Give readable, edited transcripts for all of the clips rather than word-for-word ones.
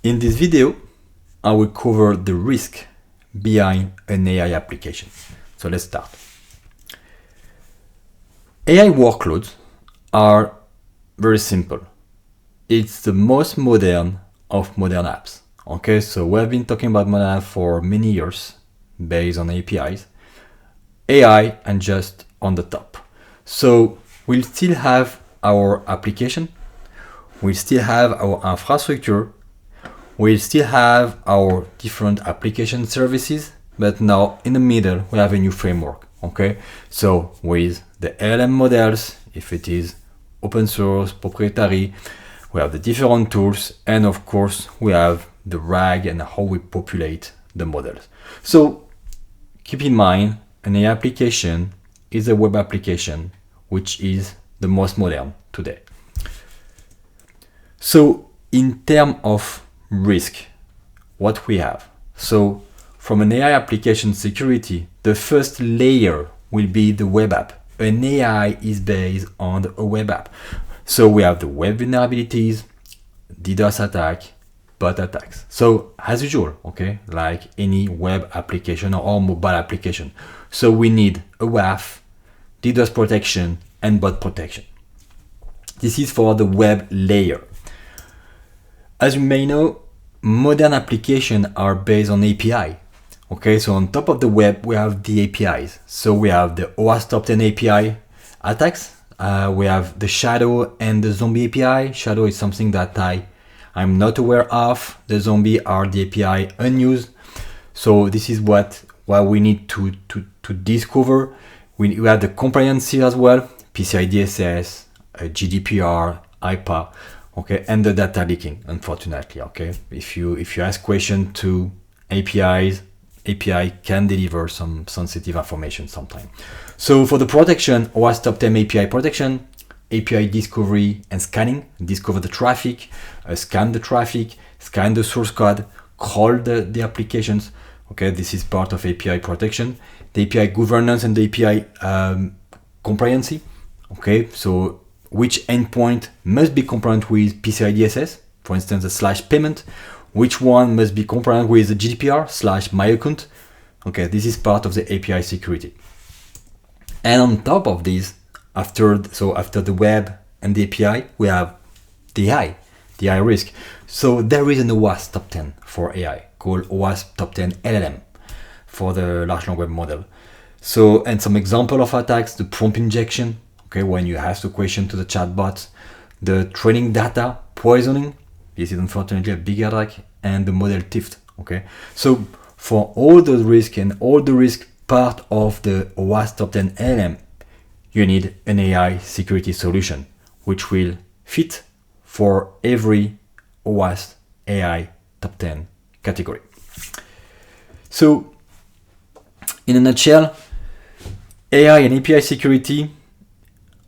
In this video, I will cover the risk behind an AI application. So let's start. AI workloads are very simple. It's the most modern of modern apps. Okay, so we've been talking about modern apps for many years based on APIs. AI and just on the top. So we'll still have our application, we'll still have our infrastructure, we'll still have our different application services, but now in the middle we have a new framework. Okay, so with the LLM models, if it is open source, proprietary, we have the different tools, and of course we have the RAG and how we populate the models. So keep in mind, an AI application is a web application, which is the most modern today. So in terms of risk, what we have. So from an AI application security, the first layer will be the web app. An AI is based on a web app. So we have the web vulnerabilities, DDoS attack, bot attacks. So as usual, okay, like any web application or mobile application. So we need a WAF, DDoS protection, and bot protection. This is for the web layer. As you may know, modern applications are based on API. Okay, so on top of the web, we have the APIs. So we have the OWASP Top 10 API attacks. We have the Shadow and the Zombie API. Shadow is something that I'm not aware of. The Zombie are the API unused. So this is what we need to discover. We have the compliancy as well, PCI DSS, GDPR, IPA, okay, and the data leaking, unfortunately, okay. If you ask question to APIs, API can deliver some sensitive information sometimes. So for the protection, OWASP Top 10 API protection, API discovery and scanning, discover the traffic, scan the traffic, scan the source code, crawl the applications. Okay, this is part of API protection. The API governance and the API compliancy. Okay, so which endpoint must be compliant with PCI DSS, for instance, the /payment, which one must be compliant with the GDPR /myaccount. Okay, this is part of the API security. And on top of this, after the web and the API, we have the AI risk. So there is an OWASP Top 10 for AI called OWASP Top 10 LLM for the large language model. So, and some example of attacks, the prompt injection, okay, when you ask the question to the chatbot, the training data poisoning, this is unfortunately a big attack, and the model theft, okay. So for all the risk and all the risk part of the OWASP Top 10 LLM, you need an AI security solution, which will fit for every OWASP AI Top 10 category. So in a nutshell, AI and API security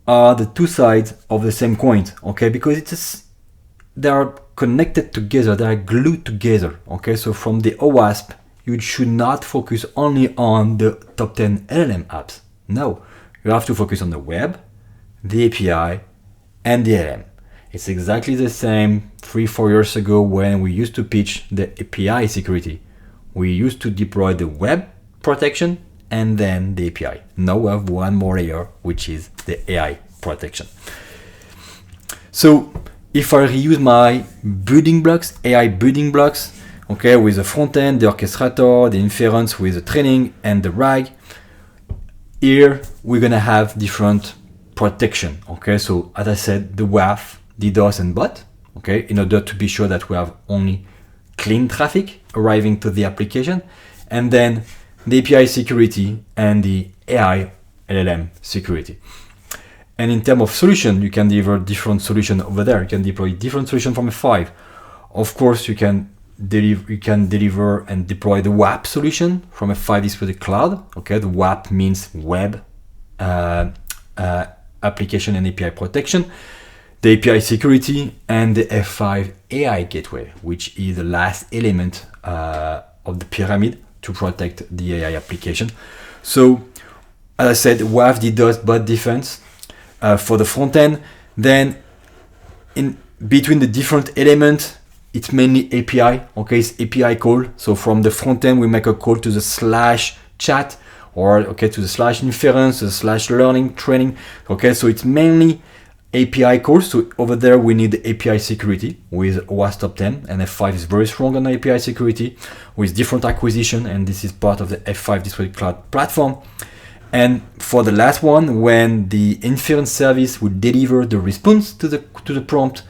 are the two sides of the same coin, okay, because they are connected together, they are glued together, okay. So from the OWASP, you should not focus only on the top 10 LLM apps. No, you have to focus on the web, the API, and the LLM. It's exactly the same 3-4 years ago when we used to pitch the API security. We used to deploy the web protection and then the API. Now we have one more layer, which is the AI protection. So if I reuse my building blocks, AI building blocks, okay, with the front end, the orchestrator, the inference with the training and the RAG, here we're gonna have different protection, okay. So as I said, the WAF, DDoS and bot, okay, in order to be sure that we have only clean traffic arriving to the application, and then the API security and the AI LLM security. And in terms of solution, you can deliver different solution over there. You can deploy different solution from F5. Of course, you can deliver and deploy the WAP solution from F5 Distributed Cloud. Okay, the WAP means web application and API protection, the API security, and the F5 AI gateway, which is the last element of the pyramid to protect the AI application. So, as I said, WAF, DDoS, bot defense for the front end. Then, in between the different elements, it's mainly API. Okay, it's API call. So from the front end, we make a call to the slash chat, or okay, to the slash inference, the slash learning training. Okay, so it's mainly API calls. So over there, we need the API security with OWASP Top 10, and F5 is very strong on API security with different acquisition, and this is part of the F5 Distributed Cloud platform. And for the last one, when the inference service will deliver the response to the prompt,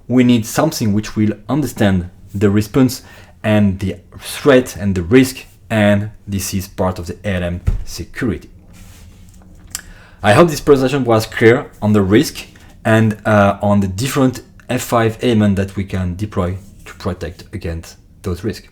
we need something which will understand the response and the threat and the risk, and this is part of the ALM security. I hope this presentation was clear on the risk and on the different F5 elements that we can deploy to protect against those risks.